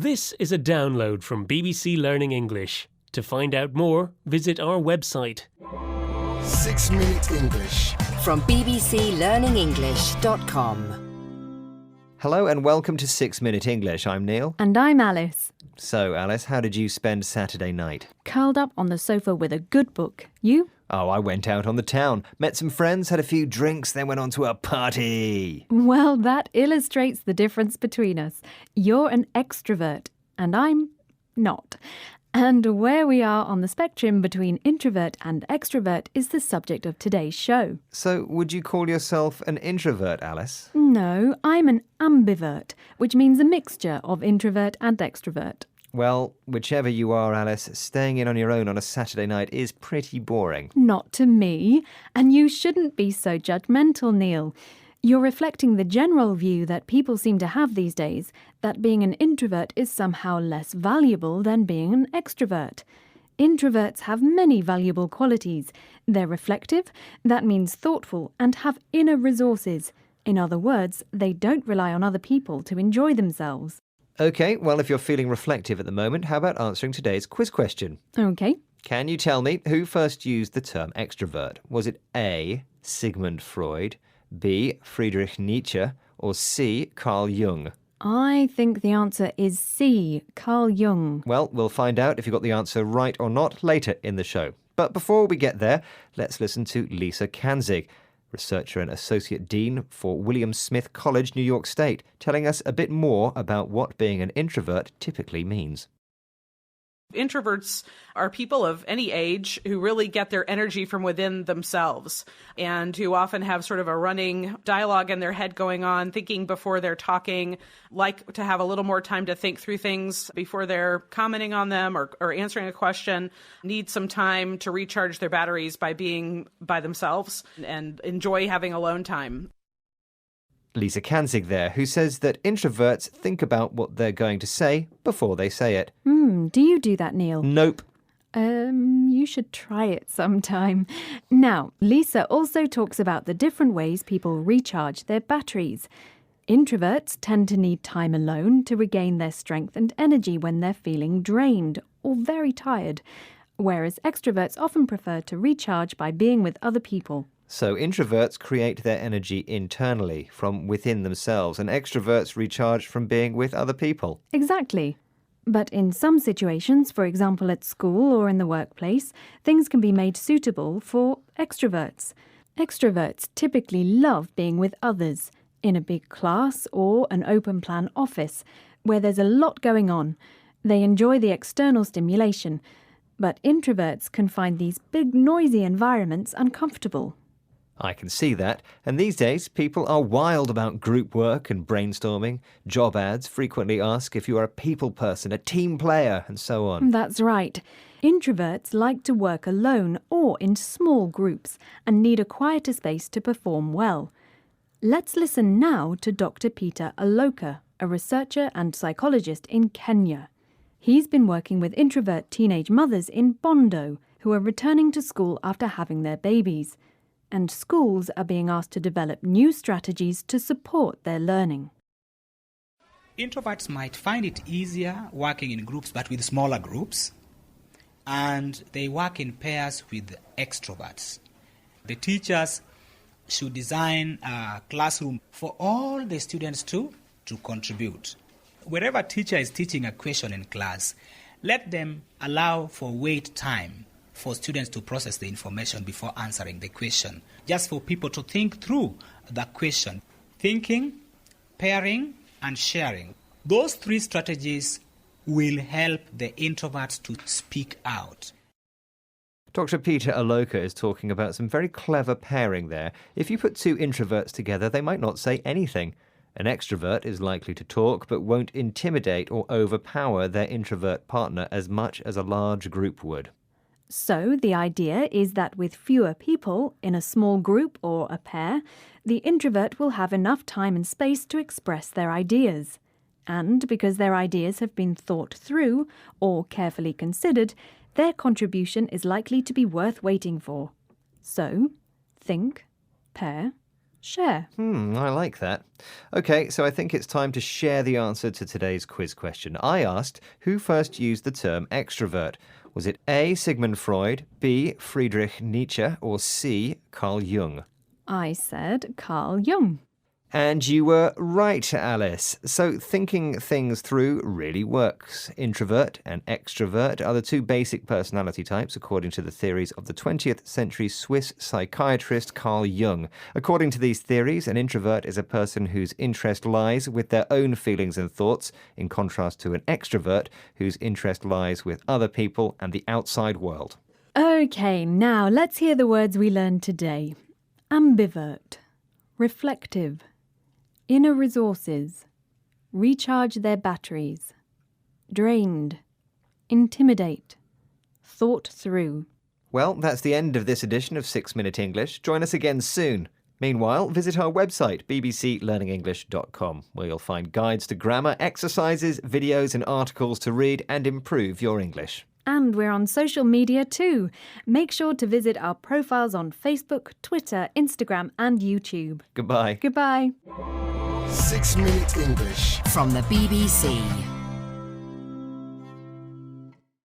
This is a download from BBC Learning English. To find out more, visit our website. 6 Minute English from bbclearningenglish.com. Hello and welcome to 6 Minute English. I'm Neil. And I'm Alice. So, Alice, how did you spend Saturday night? Curled up on the sofa with a good book. You? Oh, I went out on the town, met some friends, had a few drinks, then went on to a party. Well, that illustrates the difference between us. You're an extrovert, and I'm not. And where we are on the spectrum between introvert and extrovert is the subject of today's show. So, would you call yourself an introvert, Alice? No, I'm an ambivert, which means a mixture of introvert and extrovert. Well, whichever you are, Alice, staying in on your own on a Saturday night is pretty boring. Not to me. And you shouldn't be so judgmental, Neil. You're reflecting the general view that people seem to have these days, that being an introvert is somehow less valuable than being an extrovert. Introverts have many valuable qualities. They're reflective, that means thoughtful, and have inner resources. In other words, they don't rely on other people to enjoy themselves. OK, well, if you're feeling reflective at the moment, how about answering today's quiz question? OK. Can you tell me who first used the term extrovert? Was it A, Sigmund Freud, B, Friedrich Nietzsche, or C, Carl Jung? I think the answer is C, Carl Jung. Well, we'll find out if you got the answer right or not later in the show. But before we get there, let's listen to Lisa Kanzig, researcher and associate dean for William Smith College, New York State, telling us a bit more about what being an introvert typically means. Introverts are people of any age who really get their energy from within themselves and who often have sort of a running dialogue in their head going on, thinking before they're talking, like to have a little more time to think through things before they're commenting on them or answering a question, need some time to recharge their batteries by being by themselves and enjoy having alone time. Lisa Kanzig there, who says that introverts think about what they're going to say before they say it. Do you do that, Neil? Nope. You should try it sometime. Now, Lisa also talks about the different ways people recharge their batteries. Introverts tend to need time alone to regain their strength and energy when they're feeling drained or very tired, whereas extroverts often prefer to recharge by being with other people. So introverts create their energy internally, from within themselves, and extroverts recharge from being with other people. Exactly. But in some situations, for example at school or in the workplace, things can be made suitable for extroverts. Extroverts typically love being with others, in a big class or an open-plan office, where there's a lot going on. They enjoy the external stimulation, but introverts can find these big, noisy environments uncomfortable. I can see that, and these days people are wild about group work and brainstorming. Job ads frequently ask if you are a people person, a team player, and so on. That's right. Introverts like to work alone or in small groups and need a quieter space to perform well. Let's listen now to Dr. Peter Aloka, a researcher and psychologist in Kenya. He's been working with introvert teenage mothers in Bondo who are returning to school after having their babies. And schools are being asked to develop new strategies to support their learning. Introverts might find it easier working in groups, but with smaller groups, and they work in pairs with extroverts. The teachers should design a classroom for all the students to contribute. Wherever a teacher is teaching a question in class, let them allow for wait time for students to process the information before answering the question, just for people to think through the question. Thinking, pairing, and sharing. Those three strategies will help the introverts to speak out. Dr. Peter Aloka is talking about some very clever pairing there. If you put two introverts together, they might not say anything. An extrovert is likely to talk, but won't intimidate or overpower their introvert partner as much as a large group would. So the idea is that with fewer people in a small group or a pair, the introvert will have enough time and space to express their ideas. And because their ideas have been thought through or carefully considered, their contribution is likely to be worth waiting for. So, think, pair, Share. I like that. Okay, so I think it's time to share the answer to today's quiz question. I asked, who first used the term extrovert? Was it A, Sigmund Freud, B, Friedrich Nietzsche, or C, Carl Jung? I said Carl Jung. And you were right, Alice. So thinking things through really works. Introvert and extrovert are the two basic personality types according to the theories of the 20th century Swiss psychiatrist Carl Jung. According to these theories, an introvert is a person whose interest lies with their own feelings and thoughts, in contrast to an extrovert whose interest lies with other people and the outside world. Okay, now let's hear the words we learned today. Ambivert, reflective, inner resources, recharge their batteries, drained, intimidate, thought through. Well, that's the end of this edition of 6 Minute English. Join us again soon. Meanwhile, visit our website, bbclearningenglish.com, where you'll find guides to grammar, exercises, videos and articles to read and improve your English. And we're on social media too. Make sure to visit our profiles on Facebook, Twitter, Instagram and YouTube. Goodbye. Goodbye. 6 Minute English. From the BBC.